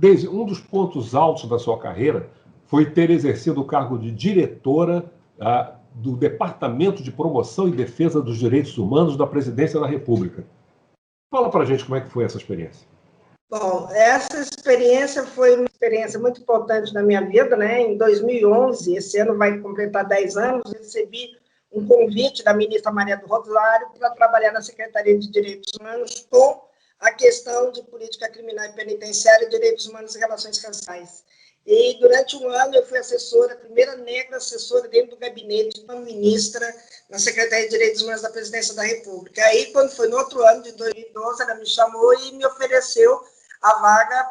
Deise, um dos pontos altos da sua carreira foi ter exercido o cargo de diretora do Departamento de Promoção e Defesa dos Direitos Humanos da Presidência da República. Fala para a gente como é que foi essa experiência. Bom, essa experiência foi uma experiência muito importante na minha vida, né? Em 2011, esse ano vai completar 10 anos, recebi um convite da ministra Maria do Rosário para trabalhar na Secretaria de Direitos Humanos com a questão de política criminal e penitenciária, direitos humanos e relações raciais. E durante um ano eu fui assessora, a primeira negra assessora dentro do gabinete da ministra na Secretaria de Direitos Humanos da Presidência da República. Aí, quando foi no outro ano, de 2012, ela me chamou e me ofereceu a vaga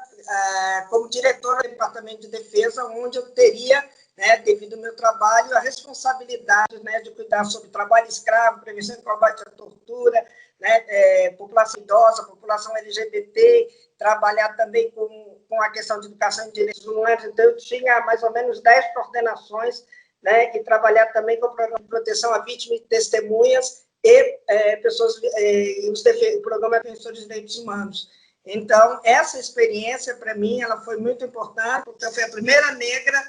como diretora do Departamento de Defesa, onde eu teria, né, devido ao meu trabalho, a responsabilidade, né, de cuidar sobre trabalho escravo, prevenção e combate à tortura, né, população idosa, população LGBT, trabalhar também com a questão de educação e direitos humanos. Então, eu tinha mais ou menos 10 coordenações, né, e trabalhar também com o programa de proteção a vítimas e testemunhas e o programa de defensores de direitos humanos. Então, essa experiência, para mim, ela foi muito importante, porque eu fui a primeira negra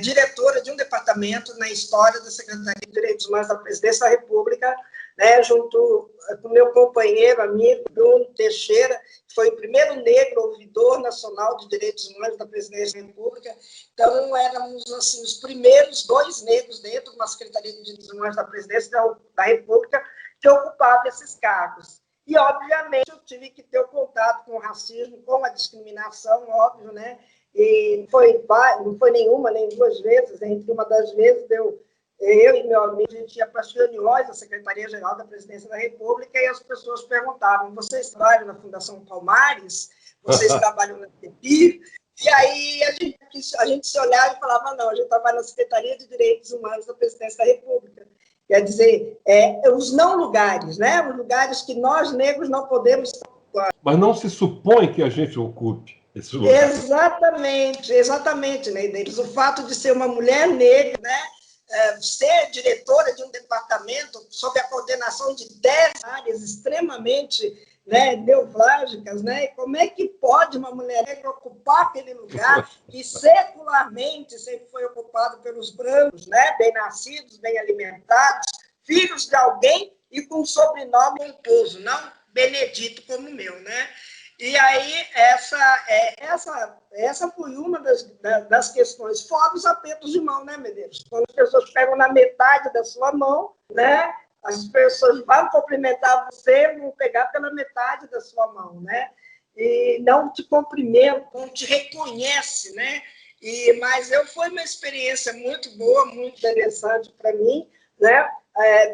diretora de um departamento na história da Secretaria de Direitos Humanos da Presidência da República, né, junto com meu companheiro, amigo, Bruno Teixeira, que foi o primeiro negro ouvidor nacional de direitos humanos da Presidência da República. Então, éramos assim, os primeiros 2 negros dentro da Secretaria de Direitos Humanos da Presidência da República que ocupavam esses cargos. E, obviamente, eu tive que ter o contato com o racismo, com a discriminação, óbvio, né? E não foi nenhuma, nem 2 vezes. Entre uma das vezes, eu e meu amigo, a gente ia para as reuniões da Secretaria-Geral da Presidência da República e as pessoas perguntavam: vocês trabalham na Fundação Palmares? Vocês trabalham na CEPI? E aí a gente se olhava e falava: não, a gente trabalha na Secretaria de Direitos Humanos da Presidência da República. Quer dizer, os não lugares, né? Os lugares que nós, negros, não podemos ocupar. Mas não se supõe que a gente ocupe esses lugares. Exatamente, né, Denis? O fato de ser uma mulher negra, né? Ser diretora de um departamento sob a coordenação de 10 áreas extremamente, né, neurálgicas, né? Como é que pode uma mulher negra ocupar aquele lugar que secularmente sempre foi ocupado pelos brancos, né, bem nascidos, bem alimentados, filhos de alguém e com sobrenome pomposo, não Benedito como o meu, né? E aí, essa foi uma das questões, fora os apertos de mão, né, Medeiros? Quando as pessoas pegam na metade da sua mão, né, as pessoas vão cumprimentar você, vão pegar pela metade da sua mão, né? E não te cumprimentam, não te reconhece, né? Mas foi uma experiência muito boa, muito interessante para mim, né?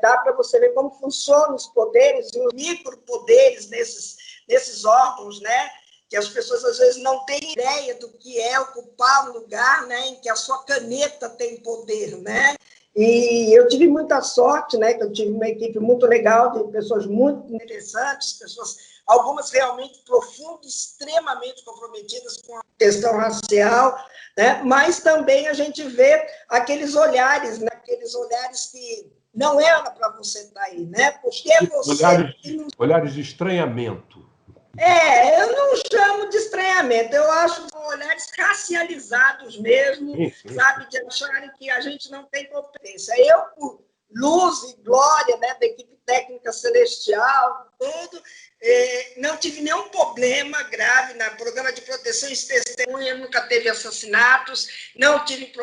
Dá para você ver como funcionam os poderes e os micropoderes nesses órgãos, né? Que as pessoas às vezes não têm ideia do que é ocupar um lugar, né, em que a sua caneta tem poder, né? E eu tive muita sorte, né, que eu tive uma equipe muito legal, de pessoas muito interessantes, algumas realmente profundas, extremamente comprometidas com a questão racial, né? Mas também a gente vê aqueles olhares, né, aqueles olhares que não era para você estar aí, né? Porque você... Olhares de estranhamento. Eu não chamo de estranhamento, eu acho que são olhares racializados mesmo, sabe, de acharem que a gente não tem competência. Eu, por luz e glória, né, da equipe técnica celestial, tudo, não tive nenhum problema grave no programa de proteção e testemunha, nunca teve assassinatos, não tive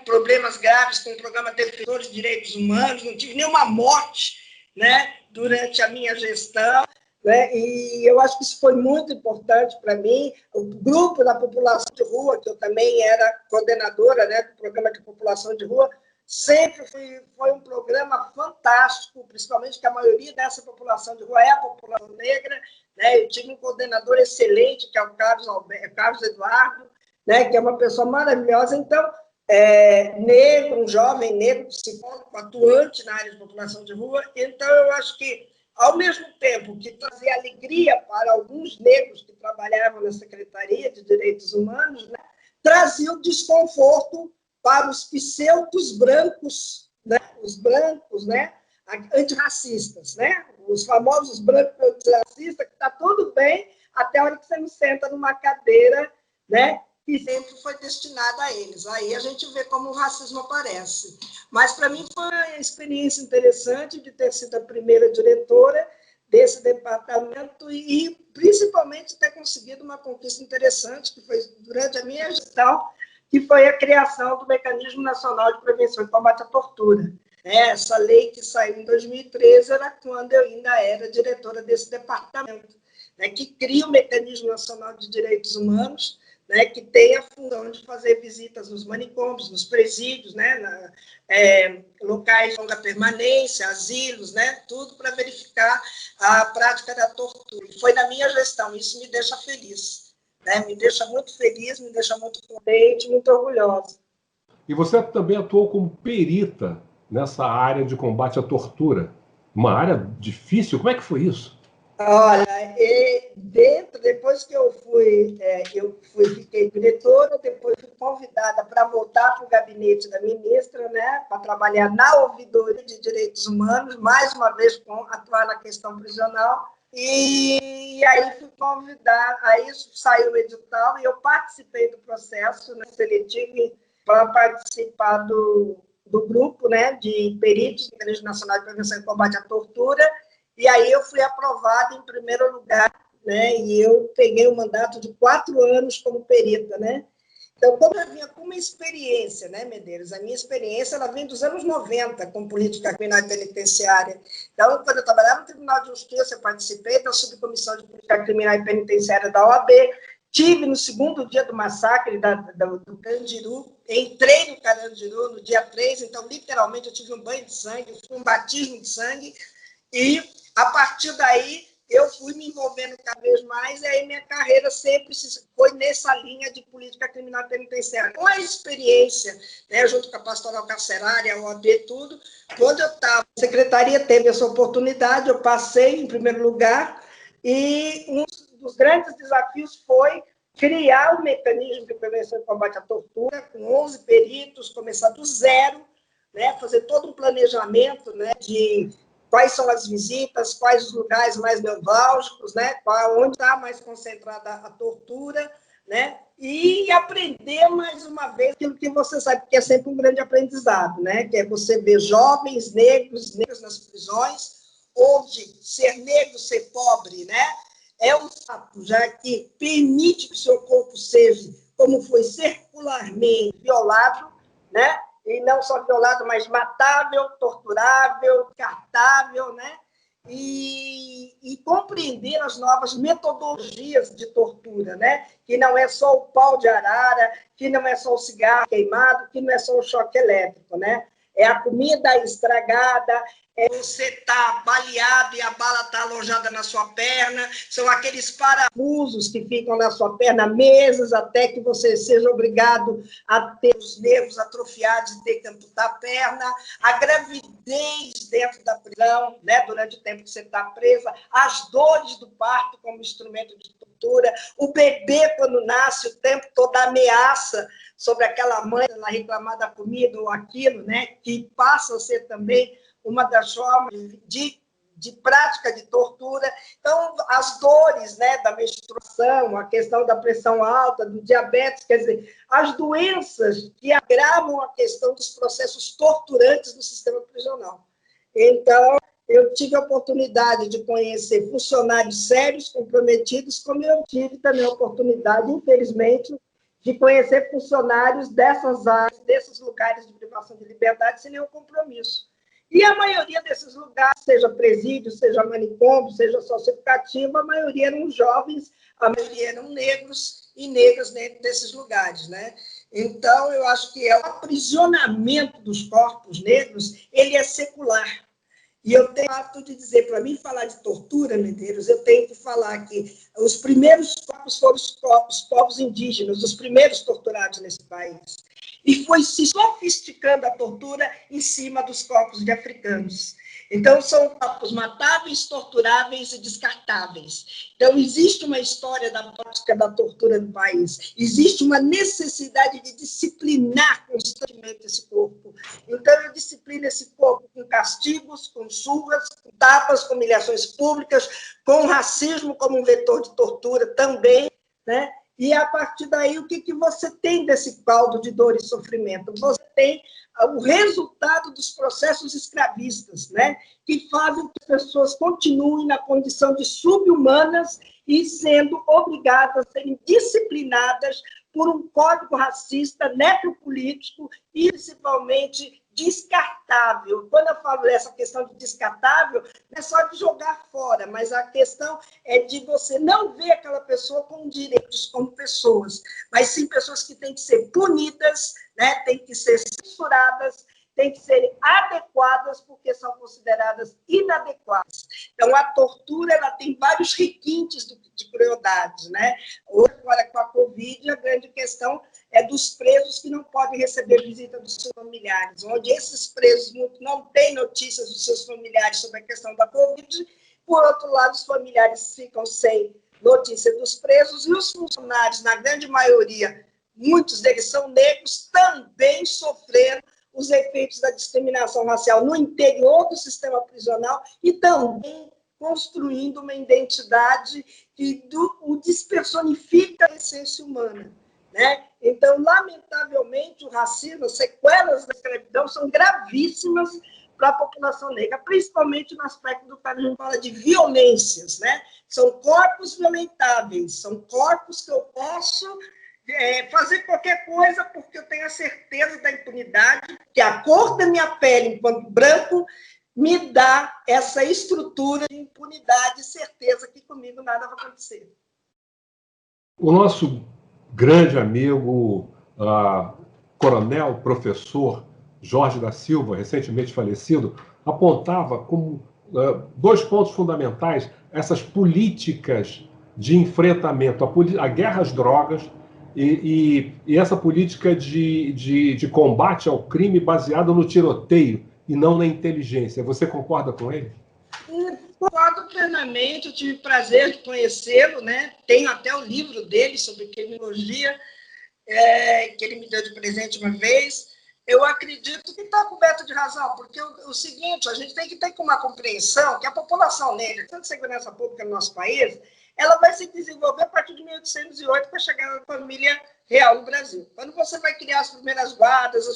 problemas graves com o programa Defensores de Direitos Humanos, não tive nenhuma morte, né, durante a minha gestão. Né? E eu acho que isso foi muito importante para mim. O grupo da população de rua, que eu também era coordenadora, né, do programa de população de rua, sempre foi um programa fantástico, principalmente que a maioria dessa população de rua é a população negra. Né? Eu tive um coordenador excelente, que é o Carlos Eduardo, né, que é uma pessoa maravilhosa. Então, negro, um jovem negro, psicólogo, atuante na área de população de rua. Então, eu acho que, ao mesmo tempo que trazia alegria para alguns negros que trabalhavam na Secretaria de Direitos Humanos, né, trazia o desconforto para os pseudos brancos, né, os brancos, né, antirracistas, né, os famosos brancos antirracistas, que está tudo bem até a hora que você não senta numa cadeira né, que sempre foi destinada a eles. Aí a gente vê como o racismo aparece. Mas, para mim, foi uma experiência interessante de ter sido a primeira diretora desse departamento e, principalmente, ter conseguido uma conquista interessante, que foi durante a minha gestão, que foi a criação do Mecanismo Nacional de Prevenção e Combate à Tortura. Essa lei que saiu em 2013 era quando eu ainda era diretora desse departamento, né, que cria o Mecanismo Nacional de Direitos Humanos, né, que tem a função de fazer visitas nos manicômios, nos presídios, né, locais de longa permanência, asilos, né, tudo para verificar a prática da tortura. Foi na minha gestão, isso me deixa feliz, né, me deixa muito feliz, me deixa muito contente, muito orgulhosa. E você também atuou como perita nessa área de combate à tortura. Uma área difícil, como é que foi isso? Olha, depois que fiquei diretora, depois fui convidada para voltar para o gabinete da ministra, né, para trabalhar na Ouvidoria de Direitos Humanos, mais uma vez atuar na questão prisional, e aí fui convidada, aí saiu o edital e eu participei do processo, né, seletivo para participar do grupo, né, de peritos do Mecanismo Nacional de Prevenção e Combate à Tortura. E aí eu fui aprovada em primeiro lugar, né? E eu peguei um mandato de 4 anos como perita, né? Então, como eu vinha com uma experiência, né, Medeiros? A minha experiência ela vem dos anos 90 com política criminal e penitenciária. Então, quando eu trabalhava no Tribunal de Justiça, eu participei da subcomissão de política criminal e penitenciária da OAB, tive no segundo dia do massacre do Carandiru, entrei no Carandiru no dia 3, então, literalmente, eu tive um banho de sangue, um batismo de sangue, e, a partir daí, eu fui me envolvendo cada vez mais, e aí minha carreira sempre foi nessa linha de política criminal penitenciária. Com a experiência, né, junto com a pastoral carcerária, a OAB, tudo, quando eu estava na secretaria, teve essa oportunidade, eu passei em primeiro lugar, e um dos grandes desafios foi criar um mecanismo de prevenção e combate à tortura, com 11 peritos, começar do zero, né, fazer todo um planejamento, né, de quais são as visitas, quais os lugares mais nevrálgicos, né, onde está mais concentrada a tortura, né, e aprender mais uma vez aquilo que você sabe que é sempre um grande aprendizado, né, que é você ver jovens negros nas prisões, onde ser negro, ser pobre, né, é um fato já que permite que o seu corpo seja, como foi circularmente violado, né, e não só violado, mas matável, torturável, cartável, né? E compreender as novas metodologias de tortura, né? Que não é só o pau de arara, que não é só o cigarro queimado, que não é só o choque elétrico, né? É a comida estragada, você está baleado e a bala está alojada na sua perna, são aqueles parafusos que ficam na sua perna meses até que você seja obrigado a ter os nervos atrofiados e ter que amputar a perna, a gravidez dentro da prisão, né, durante o tempo que você está presa, as dores do parto como instrumento de tortura, o bebê quando nasce o tempo todo a ameaça sobre aquela mãe ela reclamar da comida ou aquilo, né, que passa a ser também uma das formas de prática de tortura. Então, as dores, né, da menstruação, a questão da pressão alta, do diabetes, quer dizer, as doenças que agravam a questão dos processos torturantes do sistema prisional. Então, eu tive a oportunidade de conhecer funcionários sérios, comprometidos, como eu tive também a oportunidade, infelizmente, de conhecer funcionários dessas áreas, desses lugares de privação de liberdade, sem nenhum compromisso. E a maioria desses lugares, seja presídio, seja manicômio, seja socioeducativo, a maioria eram jovens, a maioria eram negros e negras dentro desses lugares, né? Então, eu acho que o aprisionamento dos corpos negros, ele é secular. E eu tenho o hábito de dizer, para mim falar de tortura, Medeiros, eu tenho que falar que os primeiros corpos foram os povos indígenas, os primeiros torturados nesse país. E foi se sofisticando a tortura em cima dos corpos de africanos. Então, são corpos matáveis, torturáveis e descartáveis. Então, existe uma história da prática da tortura no país. Existe uma necessidade de disciplinar constantemente esse corpo. Então, eu disciplino esse corpo com castigos, com surras, com tapas, com humilhações públicas, com racismo como um vetor de tortura também, né? E, a partir daí, o que você tem desse caldo de dor e sofrimento? Você tem o resultado dos processos escravistas, né? Que fazem que as pessoas continuem na condição de sub-humanas e sendo obrigadas a serem disciplinadas por um código racista, necropolítico e, principalmente, descartável. Quando eu falo dessa questão de descartável, não é só de jogar fora, mas a questão é de você não ver aquela pessoa com direitos como pessoas, mas sim pessoas que têm que ser punidas, né? Têm que ser censuradas, têm que ser adequadas, porque são consideradas inadequadas. Então, a tortura ela tem vários requintes de crueldade, né? Hoje, agora, com a Covid, a grande questão é dos presos que não podem receber visita dos seus familiares, onde esses presos não têm notícias dos seus familiares sobre a questão da Covid. Por outro lado, os familiares ficam sem notícia dos presos e os funcionários, na grande maioria, muitos deles são negros, também sofreram os efeitos da discriminação racial no interior do sistema prisional e também construindo uma identidade que o despersonifica a essência humana, né? Então, lamentavelmente, o racismo, as sequelas da escravidão são gravíssimas para a população negra, principalmente no aspecto do que a gente fala de violências, né? São corpos violentáveis, são corpos que eu posso fazer qualquer coisa porque eu tenho a certeza da impunidade, que a cor da minha pele, enquanto branco, me dá essa estrutura de impunidade e certeza que comigo nada vai acontecer. O nosso grande amigo, coronel, professor Jorge da Silva, recentemente falecido, apontava como 2 pontos fundamentais essas políticas de enfrentamento, a guerra às drogas e essa política de combate ao crime baseado no tiroteio e não na inteligência. Você concorda com ele? Concordo plenamente, eu tive o prazer de conhecê-lo, né? Tenho até o livro dele sobre criminologia, que ele me deu de presente uma vez. Eu acredito que está coberto de razão, porque o seguinte, a gente tem que ter uma compreensão que a população negra, tanto segurança pública no nosso país, ela vai se desenvolver a partir de 1808 para chegar na família real no Brasil. Quando você vai criar as primeiras guardas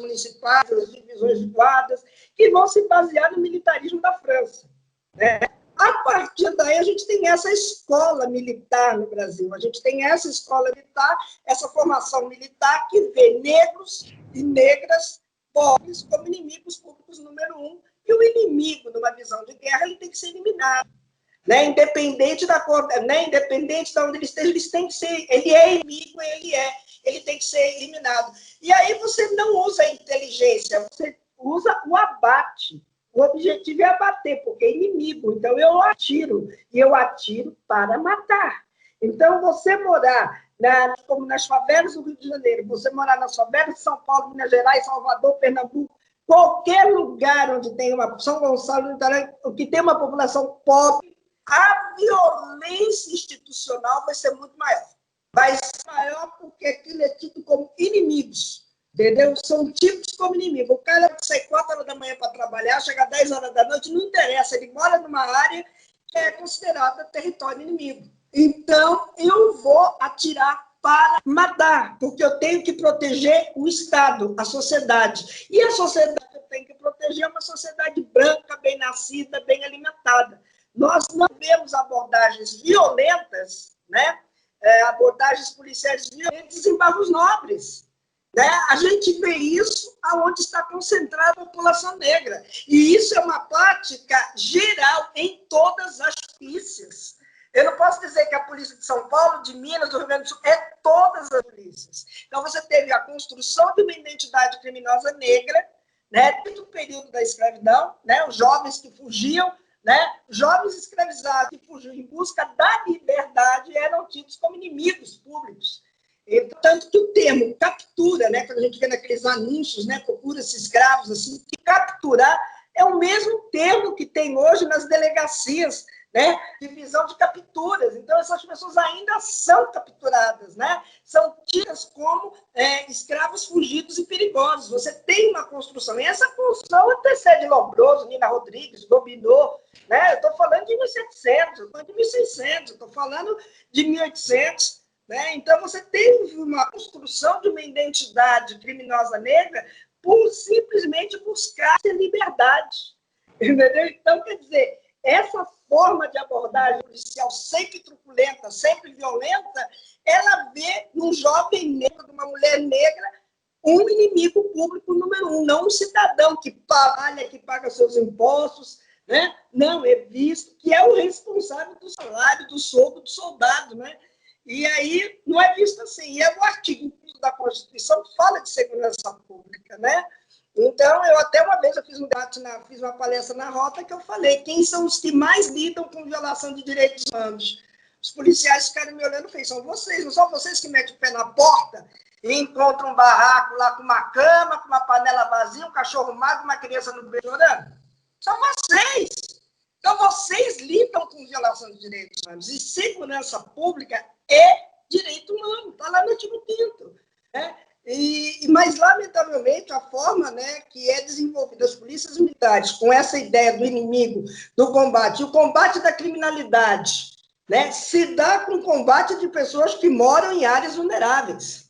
municipais, as divisões de guardas, que vão se basear no militarismo da França, né? A partir daí, a gente tem essa escola militar no Brasil, a gente tem essa escola militar, essa formação militar que vê negros e negras pobres como inimigos públicos número 1, e o inimigo, numa visão de guerra, ele tem que ser eliminado. Né? Independente da cor, né? Independente de onde ele esteja, ele é inimigo, ele tem que ser eliminado. E aí você não usa a inteligência, você usa o abate. O objetivo é abater, porque é inimigo. Então, eu atiro, e eu atiro para matar. Então, você morar, como nas favelas do Rio de Janeiro, você morar nas favelas de São Paulo, Minas Gerais, Salvador, Pernambuco, qualquer lugar onde tem São Gonçalo, que tem uma população pobre, a violência institucional vai ser muito maior. Vai ser maior porque aquilo é tido como inimigos. Entendeu? São tidos como inimigo. O cara sai 4 horas da manhã para trabalhar, chega 10 horas da noite, não interessa, ele mora numa área que é considerada território inimigo. Então, eu vou atirar para matar, porque eu tenho que proteger o Estado, a sociedade. E a sociedade que eu tenho que proteger é uma sociedade branca, bem nascida, bem alimentada. Nós não vemos abordagens violentas, né? Abordagens policiais violentas em bairros nobres. Né? A gente vê isso onde está concentrada a população negra. E isso é uma prática geral em todas as polícias. Eu não posso dizer que a polícia de São Paulo, de Minas, do Rio Grande do Sul, é todas as polícias. Então, você teve a construção de uma identidade criminosa negra, né, desde o período da escravidão, né, os jovens que fugiam, né, jovens escravizados que fugiam em busca da liberdade eram tidos como inimigos públicos. Tanto que o termo captura, né, quando a gente vê naqueles anúncios, né, procura-se escravos, assim, que capturar é o mesmo termo que tem hoje nas delegacias, né, divisão de capturas. Então, essas pessoas ainda são capturadas, né, são tidas como escravos fugidos e perigosos. Você tem uma construção, e essa construção antecede Lombroso, Nina Rodrigues, Gobineau, né, eu estou falando de 1700, eu estou falando de 1600, eu estou falando de 1800, né? Então, você teve uma construção de uma identidade criminosa negra por simplesmente buscar a liberdade. Entendeu? Então, quer dizer, essa forma de abordagem policial sempre truculenta, sempre violenta, ela vê num jovem negro, numa mulher negra, um inimigo público número um, não um cidadão que trabalha, que paga seus impostos, né? Não, é visto que é o responsável do salário, do soldo do soldado, né? E aí não é visto assim. E é o artigo da Constituição que fala de segurança pública, né? Então, eu até uma vez eu fiz um debate, fiz uma palestra na Rota que eu falei, quem são os que mais lidam com violação de direitos humanos? Os policiais ficaram me olhando e falaram, são vocês, não são vocês que metem o pé na porta e encontram um barraco lá com uma cama, com uma panela vazia, um cachorro magro, uma criança no berço chorando? São vocês! Então, vocês lidam com violação de direitos humanos. E segurança pública é direito humano, está lá no artigo 5º, né? Mas, lamentavelmente, a forma, né, que é desenvolvida as polícias militares com essa ideia do inimigo, do combate, e o combate da criminalidade, né, se dá com o combate de pessoas que moram em áreas vulneráveis.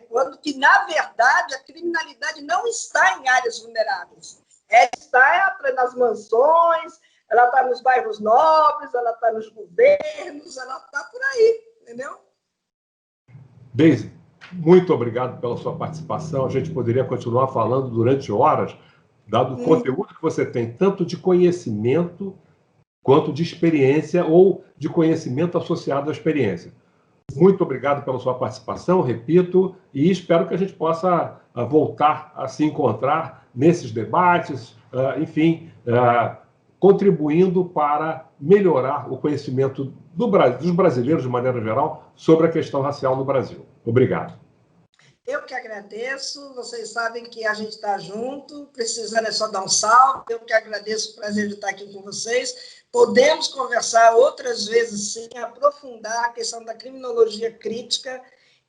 Quando que, na verdade, a criminalidade não está em áreas vulneráveis. Ela está nas mansões, ela está nos bairros nobres, ela está nos governos, ela está por aí, entendeu? Deise, muito obrigado pela sua participação. A gente poderia continuar falando durante horas, dado o conteúdo que você tem, tanto de conhecimento quanto de experiência ou de conhecimento associado à experiência. Muito obrigado pela sua participação, repito, e espero que a gente possa voltar a se encontrar nesses debates, enfim, contribuindo para melhorar o conhecimento dos brasileiros, de maneira geral, sobre a questão racial no Brasil. Obrigado. Eu que agradeço, vocês sabem que a gente está junto, precisando é só dar um salve, eu que agradeço o prazer de estar aqui com vocês. Podemos conversar outras vezes, sim, aprofundar a questão da criminologia crítica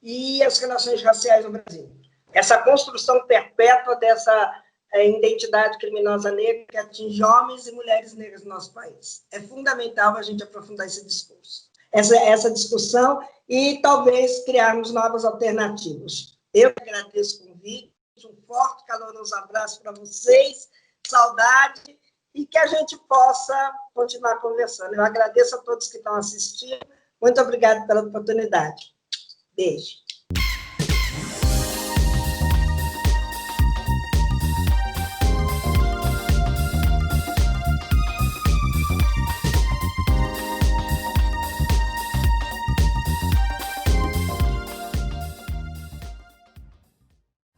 e as relações raciais no Brasil. Essa construção perpétua dessa identidade criminosa negra que atinge homens e mulheres negras no nosso país. É fundamental a gente aprofundar esse discurso, essa discussão e talvez criarmos novas alternativas. Eu agradeço o convite, um forte, caloroso abraço para vocês, saudade, e que a gente possa continuar conversando. Eu agradeço a todos que estão assistindo. Muito obrigada pela oportunidade. Beijo.